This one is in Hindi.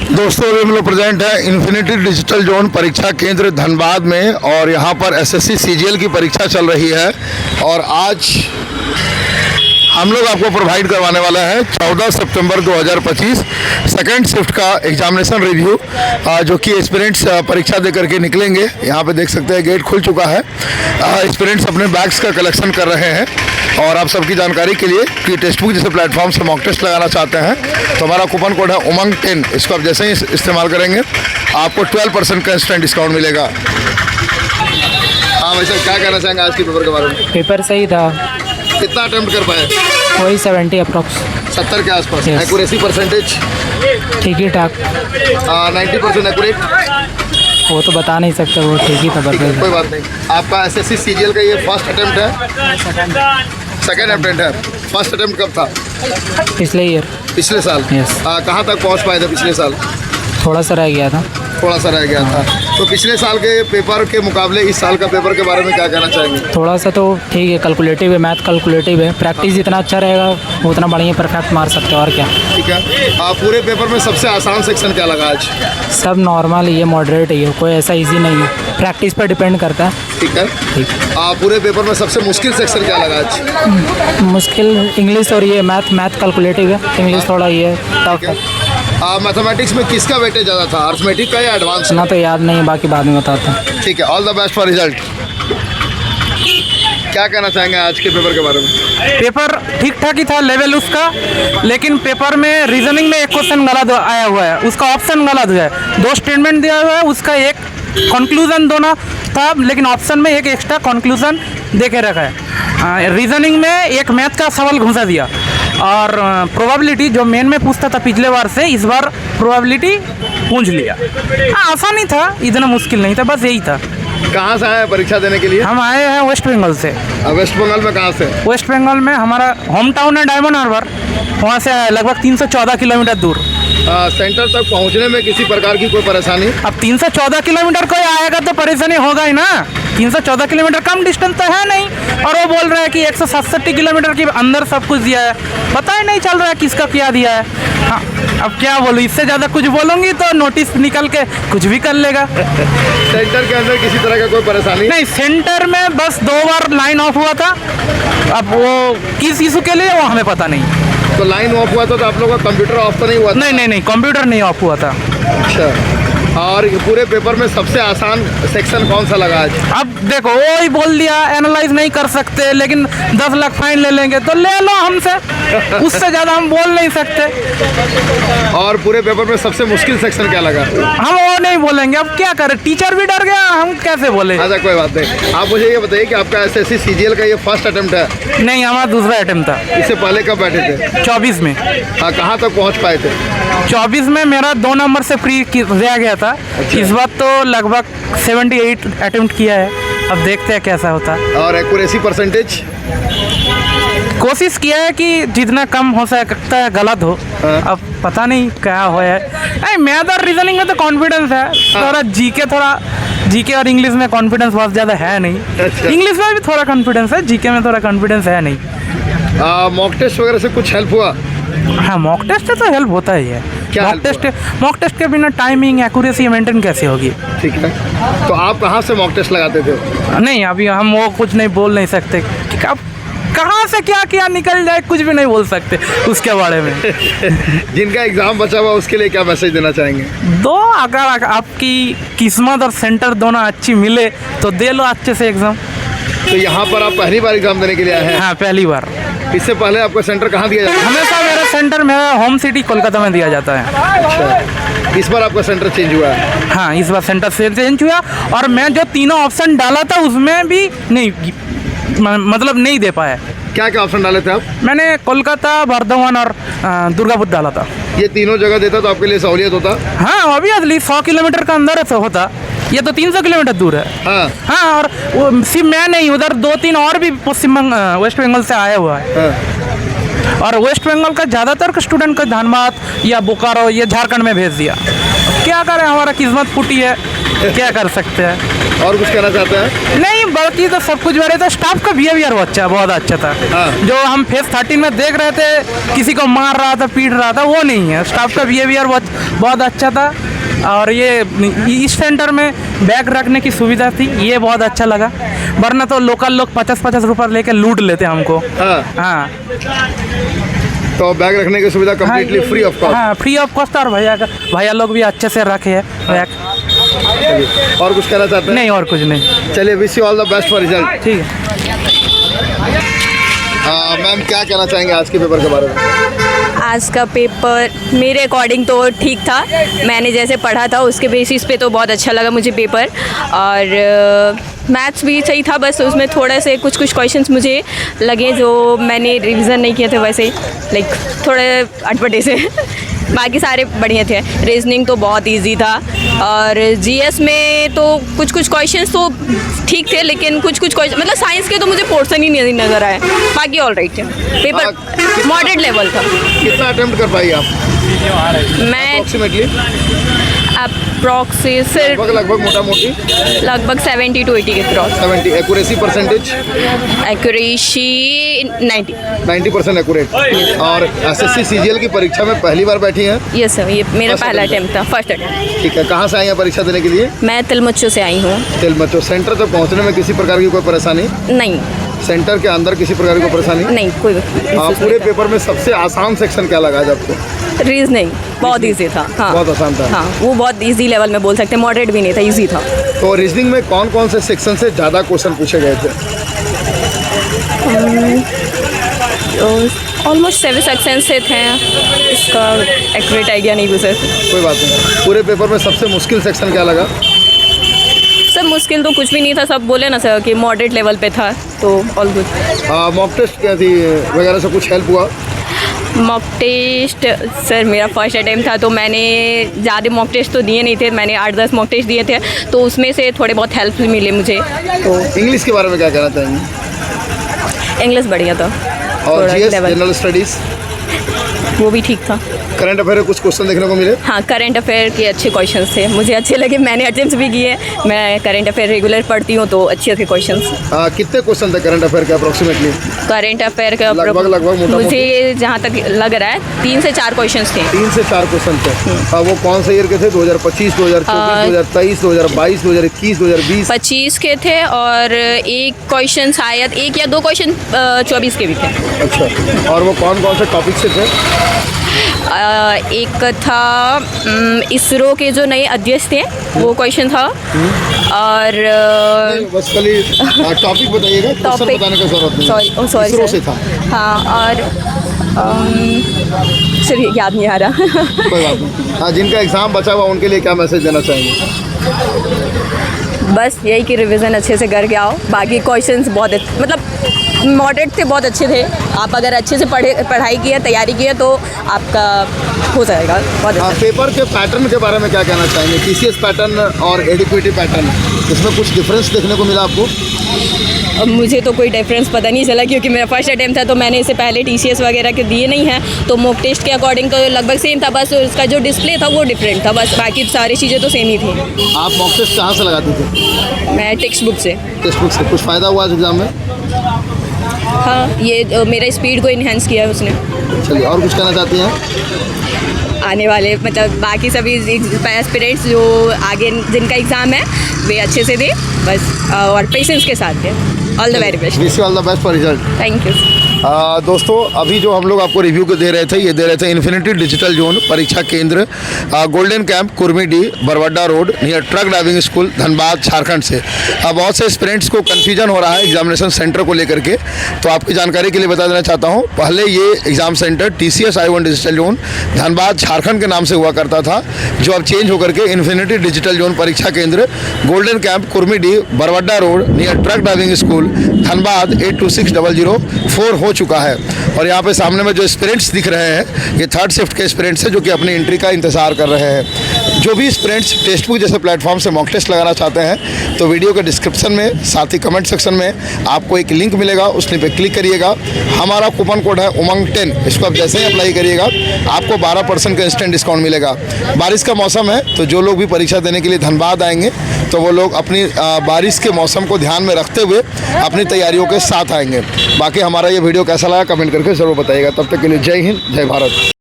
दोस्तों अभी हम लोग प्रेजेंट है इन्फिनिटी डिजिटल जोन परीक्षा केंद्र धनबाद में और यहाँ पर एसएससी सीजीएल की परीक्षा चल रही है और आज हम लोग आपको प्रोवाइड करवाने वाला है 14 सितंबर 2025 सेकंड शिफ्ट का एग्जामिनेशन रिव्यू जो कि एस्पिरेंट्स परीक्षा दे करके निकलेंगे। यहाँ पे देख सकते हैं गेट खुल चुका है। एस्पिरेंट्स अपने बैग्स का कलेक्शन कर रहे हैं और आप सबकी जानकारी के लिए कि टेक्स्ट बुक जैसे प्लेटफॉर्म से मॉक टेस्ट लगाना चाहते हैं तो हमारा कूपन कोड है उमंग 10। इसको आप जैसे ही इस्तेमाल करेंगे आपको 12% का इंस्टेंट डिस्काउंट मिलेगा। हाँ भाई साहब, क्या कहना चाहेंगे आज के पेपर के बारे में? पेपर सही था। कितना अटेम्प्ट कर पाए? वही 70 अप्रॉक्स। 70 के आसपास। Yes. एक्यूरेसी परसेंटेज ठीक ही ठाक। 90% एक्यूरेट। वो तो बता नहीं सकते, वो ठीक ही था। कोई बात नहीं। आपका एसएससी सीजीएल का ये फर्स्ट अटेम्प्ट है? सेकंड अटेम्प्ट है। फर्स्ट अटेम्प्ट कब था? पिछले ईयर। पिछले साल? Yes. कहाँ तक पहुँच पाए थे पिछले साल? थोड़ा सा रह गया था। थोड़ा सा रह गया था। तो पिछले साल के पेपर के मुकाबले इस साल का पेपर के बारे में क्या कहना चाहेंगे? थोड़ा सा तो ठीक है, कैलकुलेटिव है, मैथ कैलकुलेटिव है। प्रैक्टिस जितना अच्छा रहेगा उतना बढ़िया परफेक्ट मार सकते हो। और क्या? ठीक है। पूरे पेपर में सबसे आसान सेक्शन क्या लगा आज? सब नॉर्मल ही है, मॉडरेट ही है, कोई ऐसा इजी नहीं है। प्रैक्टिस पर डिपेंड करता है। ठीक है। ठीक। पूरे पेपर में सबसे मुश्किल सेक्शन क्या लगा आज? मुश्किल इंग्लिश और ये मैथ कैलकुलेटिव है। इंग्लिश थोड़ा ये टफ है। मैथमेटिक्स में किसका वेटेज ज़्यादा था, अर्थमेटिक का या एडवांस? ना तो याद नहीं है, बाकी बाद में बताता हूँ। ठीक है। All the best for result. क्या कहना चाहेंगे आज के पेपर के बारे में? पेपर ठीक ठाक ही था लेवल उसका, लेकिन पेपर में रीजनिंग में एक क्वेश्चन गलत आया हुआ है, उसका ऑप्शन गलत है। 2 स्टेटमेंट दिया हुआ है, उसका एक कंक्लूजन दोनों था, लेकिन ऑप्शन में एक एक्स्ट्रा कंक्लूजन दे के रखा है। रीजनिंग में एक मैथ का सवाल घुसा दिया और प्रोबेबिलिटी जो मेन में पूछता था पिछले बार से इस बार प्रोबेबिलिटी पूछ लिया। आसान ही था, इतना मुश्किल नहीं था, बस यही था। कहाँ से आए हैं परीक्षा देने के लिए? हम आए हैं वेस्ट बंगाल से। वेस्ट बंगाल में कहाँ से? वेस्ट बंगाल में हमारा होम टाउन है डायमंड हार्बर, वहाँ से लगभग 314 किलोमीटर दूर। सेंटर तक पहुँचने में किसी प्रकार की कोई परेशानी? अब 314 किलोमीटर कोई आएगा तो परेशानी होगा ही ना। 314 किलोमीटर कम डिस्टेंस तो है नहीं, और वो बोल रहा है कि 167 किलोमीटर के अंदर सब कुछ दिया है। पता ही नहीं चल रहा है किसका क्या दिया है। हाँ, अब क्या बोलूँ, इससे ज़्यादा कुछ बोलूँगी तो नोटिस निकल के कुछ भी कर लेगा। सेंटर के अंदर किसी तरह का कोई परेशानी नहीं, सेंटर में बस 2 बार लाइन ऑफ हुआ था। अब वो किस इशू के लिए वो हमें पता नहीं। तो लाइन ऑफ हुआ था तो आप लोगों का कंप्यूटर ऑफ तो नहीं हुआ था? नहीं, कंप्यूटर नहीं ऑफ हुआ था। अच्छा। और पूरे पेपर में सबसे आसान सेक्शन कौन सा लगा आज? अब देखो, वो ही बोल दिया एनालाइज नहीं कर सकते, लेकिन 10 लाख फाइन ले लेंगे तो ले लो हमसे, उससे ज़्यादा हम बोल नहीं सकते। और पूरे पेपर में सबसे मुश्किल सेक्शन क्या लगा? हम वो नहीं बोलेंगे, अब क्या करें, टीचर भी डर गया, हम कैसे बोले। अच्छा, कोई बात नहीं। आप मुझे ये बताइए कि आपका एसएससी सीजीएल का ये फर्स्ट अटेम्प्ट है? नहीं, हमारा दूसरा अटेम्प्ट था। इससे पहले कब बैठे थे? 24 में। हाँ, कहाँ तक पहुँच पाए थे? 24 में मेरा 2 नंबर से फ्री रह गया था। अच्छा। इस बार तो लगभग 78 अटेम्प्ट किया है, अब देखते हैं कैसा होता है। और एक्यूरेसी परसेंटेज? कोशिश किया है कि जितना कम हो सकता है गलत हो। हाँ। अब पता नहीं क्या हो है। नहीं, मैथ और रीजनिंग में तो कॉन्फिडेंस है। थोड़ा जीके और इंग्लिश में कॉन्फिडेंस बहुत ज़्यादा है नहीं। अच्छा। इंग्लिश में भी थोड़ा कॉन्फिडेंस है, जीके में थोड़ा कॉन्फिडेंस है नहीं। मॉक टेस्ट वगैरह से कुछ हेल्प हुआ? हाँ, मॉक टेस्ट तो हेल्प होता ही है। क्या मॉक टेस्ट के बिना टाइमिंग एक्यूरेसी मेंटेन कैसे होगी? ठीक है। तो आप कहाँ से मॉक टेस्ट लगाते थे? नहीं, अभी हम वो कुछ नहीं बोल नहीं सकते कि अब कहाँ से क्या क्या निकल जाए, कुछ भी नहीं बोल सकते उसके बारे में। जिनका एग्जाम बचा हुआ उसके लिए क्या मैसेज देना चाहेंगे? अगर आपकी किस्मत और सेंटर दोनों अच्छी मिले तो दे लो अच्छे से एग्जाम। तो यहाँ पर आप पहली बार एग्जाम देने के लिए आए हैं? हाँ, पहली बार। इससे पहले आपका सेंटर कहाँ दिया जाता है? हमेशा मेरा सेंटर मेरा होम सिटी कोलकाता में दिया जाता है। अच्छा, इस बार आपका सेंटर चेंज हुआ है? हाँ, इस बार सेंटर से चेंज हुआ, और मैं जो 3 ऑप्शन डाला था उसमें भी नहीं, मतलब नहीं दे पाया। क्या क्या ऑप्शन डाले थे आप? मैंने कोलकाता, बर्धमान और दुर्गापुर डाला था। ये तीनों जगह देता तो आपके लिए सहूलियत होता? हाँ, ऑब्वियसली 100 किलोमीटर का अंदर तो होता, ये तो 300 किलोमीटर दूर है। हाँ, और सिर्फ मैं नहीं, उधर 2-3 और भी वेस्ट बंगाल से आया हुआ है। हाँ। और वेस्ट बंगाल का ज़्यादातर स्टूडेंट को धनबाद या बोकारो या झारखंड में भेज दिया। क्या करें, हमारा किस्मत फूटी है, क्या कर सकते हैं। और कुछ कहना चाहते हैं? नहीं, बाकी तो सब कुछ बढ़िया था। स्टाफ का बिहेवियर बहुत अच्छा था। हाँ। जो हम फेज 13 में देख रहे थे किसी को मार रहा था, पीट रहा था, वो नहीं है। स्टाफ का बिहेवियर बहुत अच्छा था। और ये इस सेंटर में बैग रखने की सुविधा थी, ये बहुत अच्छा लगा। वरना तो लोकल लोग 50-50 रुपये लेके लूट लेते हमको। हाँ। हाँ तो बैग रखने की सुविधा कम्प्लीटली फ्री ऑफ कॉस्ट। हाँ, फ्री ऑफ कॉस्ट। और भैया लोग भी अच्छे से रखे हैं बैग। और कुछ कहना चाहते हैं? नहीं, और कुछ नहीं। चलिए, wish you all the best for result. ठीक है। मैम, क्या कहना चाहेंगे आज के पेपर के बारे में? आज का पेपर मेरे अकॉर्डिंग तो ठीक था। मैंने जैसे पढ़ा था उसके बेसिस पे तो बहुत अच्छा लगा मुझे पेपर। और मैथ्स भी सही था, बस उसमें थोड़े से कुछ क्वेश्चंस मुझे लगे जो मैंने रिवीजन नहीं किए थे, वैसे लाइक थोड़े अटपटे से। बाकी सारे बढ़िया थे। रीजनिंग तो बहुत इजी था। और जीएस में तो कुछ क्वेश्चंस तो ठीक थे, लेकिन कुछ क्वेश्चन मतलब साइंस के तो मुझे पोर्शन ही नहीं नज़र आए। बाकी ऑल राइट थे। पेपर मॉडरेट लेवल था। कितना अटेम्प्ट कर पाई आप मैं अप्रोक्सीमेटली? अप्रॉक्सी सिर्फ लगभग मोटा मोटी लगभग 70 to 80 के cross. 70। Accuracy percentage? Accuracy 90% accurate. और एसएससी सीजीएल की परीक्षा में पहली बार बैठी हैं? यस सर, ये मेरा First पहला attempt अटेम्प्ट था, फर्स्ट अटेम्प्ट। ठीक है। कहाँ से आई हैं परीक्षा देने के लिए? मैं तिलमुच्चो से आई हूँ। तिलमचो। सेंटर तक पहुँचने में किसी प्रकार की कोई परेशानी? नहीं सेंटर के अंदर किसी प्रकार की कोई परेशानी? नहीं, कोई पूरे पेपर में सबसे आसान सेक्शन क्या लगा आज आपको? रीजनिंग बहुत इजी था। हाँ, बहुत आसान था। हाँ, वो बहुत इजी लेवल में बोल सकते हैं, मॉडरेट भी नहीं था, इजी था। तो रीजनिंग में कौन कौन से सेक्शन से ज़्यादा क्वेश्चन पूछे गए थे? ऑलमोस्ट 7 सेक्शन से थे। इसका एक्यूरेट आइडिया नहीं भी सर। कोई बात नहीं। पूरे पेपर में सबसे मुश्किल सेक्शन क्या लगा? सब मुश्किल तो कुछ भी नहीं था, सब बोले ना सर कि मॉडरेट लेवल पे था, तो ऑल गुड। मॉक टेस्ट क्या थी वगैरह से कुछ हेल्प हुआ? मॉक टेस्ट सर मेरा फर्स्ट अटेम्प्ट था, तो मैंने ज़्यादा मॉक टेस्ट तो दिए नहीं थे। मैंने 8-10 मॉक टेस्ट दिए थे, तो उसमें से थोड़े बहुत हेल्प मिले मुझे। तो इंग्लिश के बारे में क्या कहना चाहेंगे? इंग्लिश बढ़िया था। और थोड़ा जीएस level- जनरल स्टडीज़? वो भी ठीक था। करंट अफेयर कुछ क्वेश्चन देखने को मिले? हाँ, करंट अफेयर के अच्छे क्वेश्चंस थे, मुझे अच्छे लगे। मैंने अटेम्प्ट भी किए। मैं करंट अफेयर रेगुलर पढ़ती हूँ, तो अच्छे थे क्वेश्चंस। कितने क्वेश्चन थे करंट अफेयर के अप्रोक्सीमेटली? करंट अफेयर का लगभग मोटा मुझे जहाँ तक लग रहा है 3 से 4 क्वेश्चंस थे। 3 से 4 क्वेश्चन थे। वो कौन से ईयर के थे? 2025, 2024, 2023, 2022, 2021, 2020? 25 के थे, और एक क्वेश्चन शायद 1 या 2 क्वेश्चन 24 के भी थे। अच्छा। और वो कौन कौन से टॉपिक से थे? एक था इसरो के जो नए अध्यक्ष थे, वो क्वेश्चन था। और बस खाली टॉपिक बताइएगा, क्वेश्चन बताने की जरूरत नहीं। सॉरी इसरो से था। हाँ, और सर याद नहीं आ रहा। कोई बात नहीं। हाँ, जिनका एग्ज़ाम बचा हुआ उनके लिए क्या मैसेज देना चाहेंगे? बस यही कि रिवीजन अच्छे से करके आओ। बाकी क्वेश्चंस बहुत मतलब मॉडरेट थे, बहुत अच्छे थे। आप अगर अच्छे से पढ़ाई की है, तैयारी की है, तो आपका हो जाएगा बहुत अच्छा। पेपर के पैटर्न के बारे में क्या कहना चाहेंगे? टीसीएस पैटर्न और एडिक्वेटिव पैटर्न, इसमें कुछ डिफरेंस देखने को मिला आपको? अब मुझे तो कोई डिफरेंस पता नहीं चला, क्योंकि मेरा फर्स्ट अटेम्प्ट था, तो मैंने इससे पहले टीसीएस वगैरह के दिए नहीं हैं। तो मॉक टेस्ट के अकॉर्डिंग तो लगभग सेम था, बस उसका जो डिस्प्ले था वो डिफरेंट था, बस बाकी सारी चीज़ें तो सेम ही थी। आप मॉक टेस्ट कहाँ से लगाते थे? मैं टेक्स्ट बुक से। टेक्स्ट बुक से। कुछ फ़ायदा हुआ आज एग्ज़ाम में? हाँ, ये मेरा स्पीड को इन्हेंस किया है उसने। चलिए, और कुछ कहना चाहती हैं? आने वाले मतलब बाकी सभी एस्पिरेंट्स जो आगे जिनका एग्ज़ाम है, वे अच्छे से दे बस, और पेशेंस के साथ दे। All the very best. Wish you all the best for result. Thank you. दोस्तों, अभी जो हम लोग आपको रिव्यू को दे रहे थे, ये दे रहे थे इन्फिनिटी डिजिटल जोन परीक्षा केंद्र, golden camp, Kurmidih, Barwada road, near truck driving school, Dhanbad, Jharkhand से। बहुत से स्टूडेंट्स को कन्फ्यूजन हो रहा है एग्जामिनेशन सेंटर को लेकर के, तो आपकी जानकारी के लिए बता देना चाहता हूँ। पहले ये exam centre TCS I1 digital zone Dhanbad Jharkhand के नाम से हुआ करता था, जो अब चेंज होकर के इन्फिनिटी डिजिटल जोन परीक्षा केंद्र, golden camp, Kurmidih, Barwada road, near truck driving school, Dhanbad 826004 हो चुका है। और यहाँ पे सामने में जो एस्पिरेंट्स दिख रहे हैं, ये 3rd शिफ्ट के एस्पिरेंट्स हैं, जो कि अपनी एंट्री का इंतज़ार कर रहे हैं। जो भी स्टूडेंट्स टेस्ट बुक जैसे प्लेटफॉर्म से मॉक टेस्ट लगाना चाहते हैं तो वीडियो के डिस्क्रिप्शन में साथ ही कमेंट सेक्शन में आपको एक लिंक मिलेगा, उस लिंक पे क्लिक करिएगा। हमारा कूपन कोड है उमंग 10, इसको आप जैसे ही अप्लाई करिएगा आपको 12% का इंस्टेंट डिस्काउंट मिलेगा। बारिश का मौसम है तो जो लोग भी परीक्षा देने के लिए धनबाद आएंगे तो वो लोग अपनी बारिश के मौसम को ध्यान में रखते हुए अपनी तैयारियों के साथ आएंगे। बाकी हमारा ये वीडियो कैसा लगा कमेंट करके ज़रूर बताइएगा। तब तक के लिए जय हिंद, जय भारत।